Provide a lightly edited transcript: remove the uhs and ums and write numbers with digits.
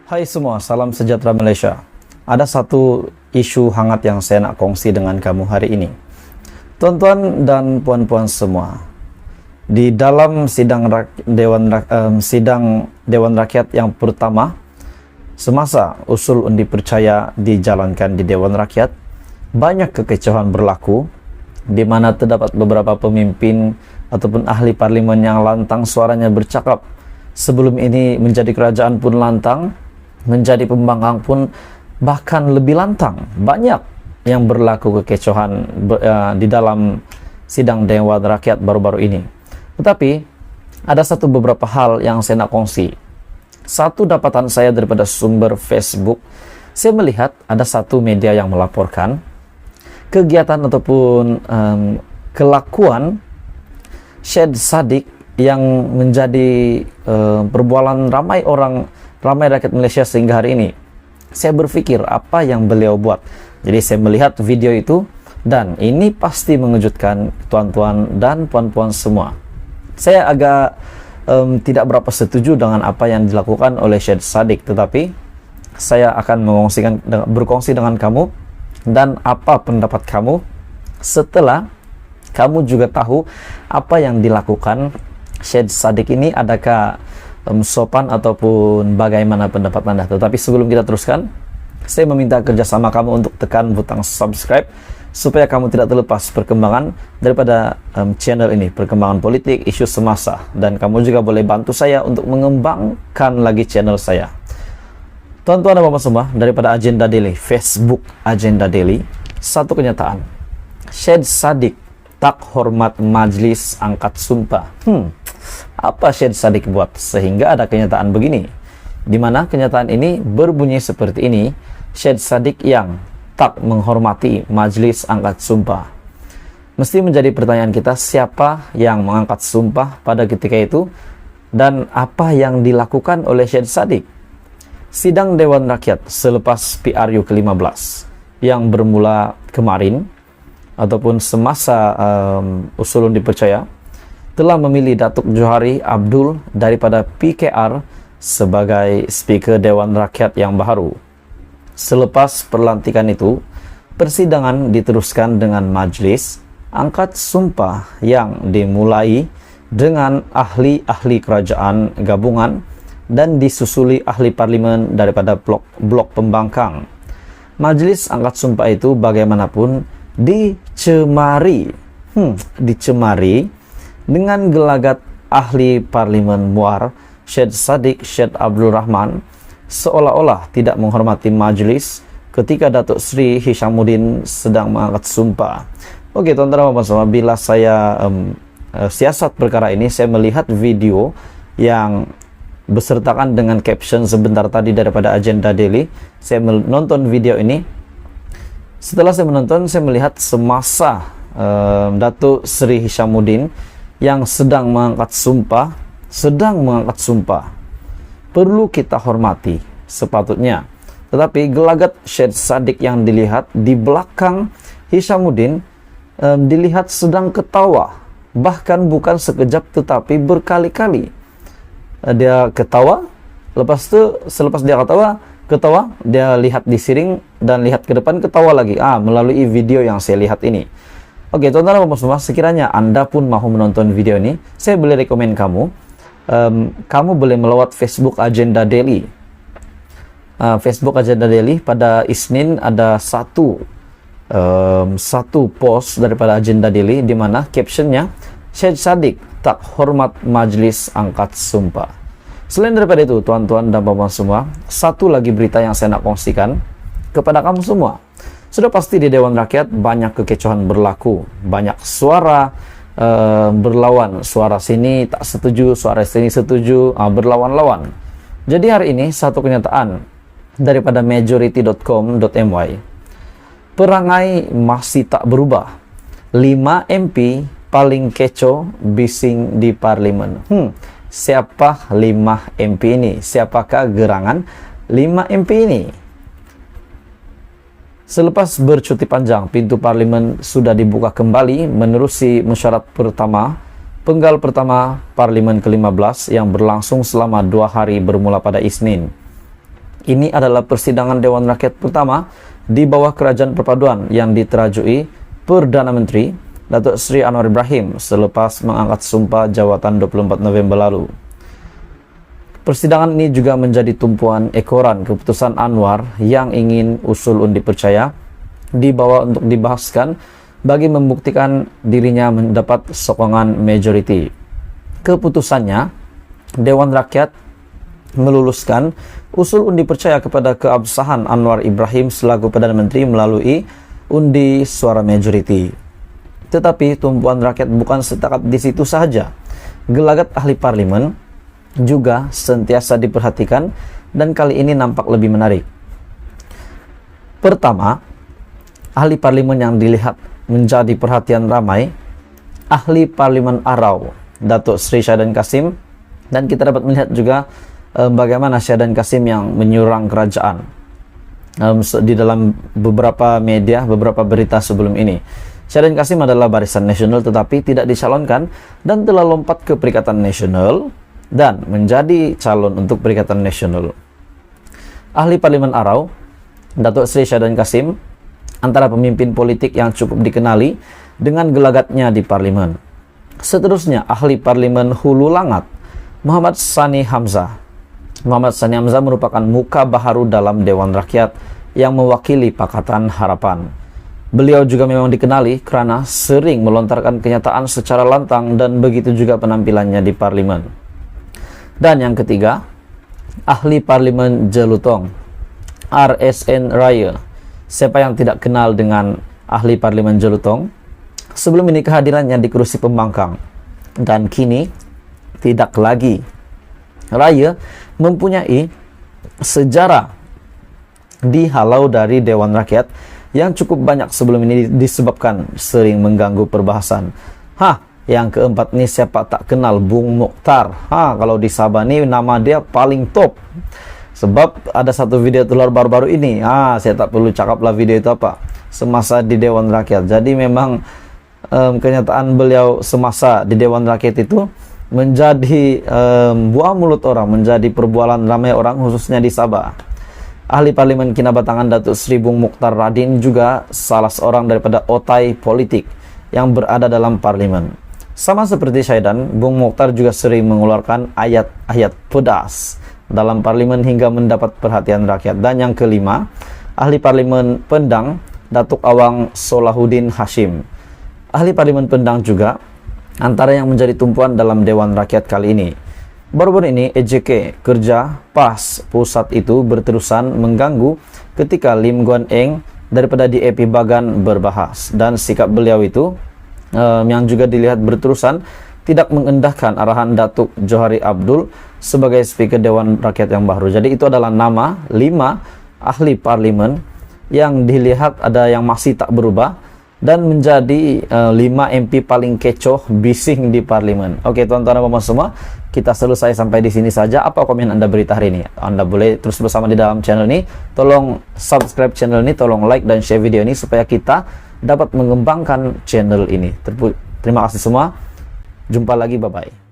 Hai semua, salam sejahtera Malaysia. Ada satu isu hangat yang saya nak kongsi dengan kamu hari ini. Tuan-tuan dan puan-puan semua, di dalam sidang Dewan Rakyat yang pertama, semasa usul undi percaya dijalankan di Dewan Rakyat, banyak kekecewaan berlaku, di mana terdapat beberapa pemimpin ataupun ahli parlimen yang lantang suaranya bercakap, sebelum ini menjadi kerajaan pun lantang, menjadi pembangkang pun bahkan lebih lantang. Banyak yang berlaku kekecewaan di dalam sidang Dewan Rakyat baru-baru ini. Tetapi ada beberapa hal yang saya nak kongsi. Satu dapatan saya daripada sumber Facebook, saya melihat ada satu media yang melaporkan kegiatan ataupun kelakuan Syed Saddiq yang menjadi perbualan ramai rakyat Malaysia sehingga hari ini. Saya berpikir apa yang beliau buat. Jadi saya melihat video itu dan ini pasti mengejutkan tuan-tuan dan puan-puan semua. Saya agak tidak berapa setuju dengan apa yang dilakukan oleh Syed Saddiq, tetapi saya akan berkongsi dengan kamu dan apa pendapat kamu setelah kamu juga tahu apa yang dilakukan Syed Saddiq ini. Adakah sopan ataupun bagaimana pendapat Anda? Tetapi sebelum kita teruskan, saya meminta kerjasama kamu untuk tekan butang subscribe supaya kamu tidak terlepas perkembangan daripada channel ini, perkembangan politik, isu semasa, dan kamu juga boleh bantu saya untuk mengembangkan lagi channel saya. Tuan-tuan dan puan semua, daripada Agenda Daily, Facebook Agenda Daily, satu kenyataan, Syed Saddiq tak hormat majlis angkat sumpah. Apa Syed Saddiq buat sehingga ada kenyataan begini? Di mana kenyataan ini berbunyi seperti ini, Syed Saddiq yang tak menghormati majlis angkat sumpah. Mesti menjadi pertanyaan kita, siapa yang mengangkat sumpah pada ketika itu dan apa yang dilakukan oleh Syed Saddiq? Sidang Dewan Rakyat selepas PRU ke-15 yang bermula kemarin ataupun semasa usul dipercaya telah memilih Datuk Johari Abdul daripada PKR sebagai Speaker Dewan Rakyat yang baru. Selepas perlantikan itu, persidangan diteruskan dengan majlis angkat sumpah yang dimulai dengan ahli-ahli kerajaan gabungan dan disusuli ahli parlimen daripada blok pembangkang. Majlis angkat sumpah itu bagaimanapun dicemari dengan gelagat ahli parlimen Muar Syed Saddiq Syed Abdul Rahman seolah-olah tidak menghormati majlis ketika Datuk Seri Hishamuddin sedang mengangkat sumpah. Oke, tuan-tuan dan puan-puan, bila saya siasat perkara ini, saya melihat video yang besertakan dengan caption sebentar tadi daripada Agenda Daily. Saya menonton video ini. Setelah saya menonton, saya melihat semasa Datuk Seri Hishamuddin yang sedang mengangkat sumpah, perlu kita hormati sepatutnya. Tetapi gelagat Syed Saddiq yang dilihat di belakang Hishamuddin dilihat sedang ketawa, bahkan bukan sekejap tetapi berkali-kali. Dia ketawa, selepas dia ketawa, dia lihat di siring dan lihat ke depan, ketawa lagi. Melalui video yang saya lihat ini. Oke, tuan-tuan dan puan semua, sekiranya Anda pun mahu menonton video ini, saya boleh rekomen kamu boleh melawat Facebook Agenda Daily. Facebook Agenda Daily pada Isnin ada satu post daripada Agenda Daily di mana captionnya Syed Saddiq tak hormat majlis angkat sumpah. Selain daripada itu, tuan-tuan dan puan semua, satu lagi berita yang saya nak kongsikan kepada kamu semua. Sudah pasti di Dewan Rakyat banyak kekecewaan berlaku, banyak suara berlawan, suara sini tak setuju, suara sini setuju, berlawan-lawan. Jadi hari ini satu kenyataan daripada majority.com.my, perangai masih tak berubah. 5 MP paling kecoh bising di parlimen. Siapa 5 MP ini? Siapakah gerangan 5 MP ini? Selepas bercuti panjang, pintu parlimen sudah dibuka kembali menerusi mesyuarat pertama, penggal pertama parlimen ke-15 yang berlangsung selama 2 hari bermula pada Isnin. Ini adalah persidangan Dewan Rakyat pertama di bawah Kerajaan Perpaduan yang diterajui Perdana Menteri Datuk Seri Anwar Ibrahim selepas mengangkat sumpah jawatan 24 November lalu. Persidangan ini juga menjadi tumpuan ekoran keputusan Anwar yang ingin usul undi percaya dibawa untuk dibahaskan bagi membuktikan dirinya mendapat sokongan majority. Keputusannya, Dewan Rakyat meluluskan usul undi percaya kepada keabsahan Anwar Ibrahim selaku Perdana Menteri melalui undi suara majority. Tetapi tumpuan rakyat bukan setakat di situ saja. Gelagat ahli parlimen juga sentiasa diperhatikan dan kali ini nampak lebih menarik. Pertama, ahli parlimen yang dilihat menjadi perhatian ramai, ahli parlimen Arau, Datuk Seri Syahidan Kasim, dan kita dapat melihat juga bagaimana Syahidan Kasim yang menyerang kerajaan di dalam beberapa media, beberapa berita sebelum ini. Syahidan Kasim adalah Barisan Nasional tetapi tidak dicalonkan dan telah lompat ke Perikatan Nasional dan menjadi calon untuk Perikatan Nasional. Ahli Parlimen Arau, Datuk Seri Syahidan Kasim, antara pemimpin politik yang cukup dikenali dengan gelagatnya di parlimen. Seterusnya, ahli Parlimen Hulu Langat, Muhammad Sani Hamzah. Muhammad Sani Hamzah merupakan muka baharu dalam Dewan Rakyat yang mewakili Pakatan Harapan. Beliau juga memang dikenali kerana sering melontarkan kenyataan secara lantang dan begitu juga penampilannya di parlimen. Dan yang ketiga, ahli parlimen Jelutong, RSN Raya. Siapa yang tidak kenal dengan ahli parlimen Jelutong? Sebelum ini kehadirannya di kerusi pembangkang dan kini tidak lagi. Raya mempunyai sejarah dihalau dari Dewan Rakyat yang cukup banyak sebelum ini disebabkan sering mengganggu perbahasan. Yang keempat ni siapa tak kenal Bung Mokhtar. Kalau di Sabah ni nama dia paling top. Sebab ada satu video keluar baru-baru ini. Saya tak perlu cakap lah video itu apa. Semasa di Dewan Rakyat. Jadi memang kenyataan beliau semasa di Dewan Rakyat itu menjadi buah mulut orang, menjadi perbualan ramai orang khususnya di Sabah. Ahli Parlimen Kinabatangan Datuk Seri Bung Mokhtar Radin juga salah seorang daripada otai politik yang berada dalam parlimen. Sama seperti Syahidan, Bung Mokhtar juga sering mengeluarkan ayat-ayat pedas dalam parlimen hingga mendapat perhatian rakyat. Dan yang kelima, ahli Parlimen Pendang Datuk Awang Solahuddin Hashim. Ahli Parlimen Pendang juga antara yang menjadi tumpuan dalam Dewan Rakyat kali ini. Baru-baru ini EJK Kerja PAS pusat itu berterusan mengganggu ketika Lim Guan Eng daripada DAP Bagan berbahas, dan sikap beliau itu yang juga dilihat berterusan tidak mengendahkan arahan Datuk Johari Abdul sebagai Speaker Dewan Rakyat yang baru. Jadi itu adalah nama 5 ahli parlimen yang dilihat ada yang masih tak berubah dan menjadi 5 MP paling kecoh bising di parlimen. Oke tuan-tuan dan puan semua, kita selesai sampai di sini saja. Apa komen Anda berita hari ini? Anda boleh terus bersama di dalam channel ini. Tolong subscribe channel ini, tolong like dan share video ini supaya kita dapat mengembangkan channel ini. Terima kasih semua. Jumpa lagi, bye-bye.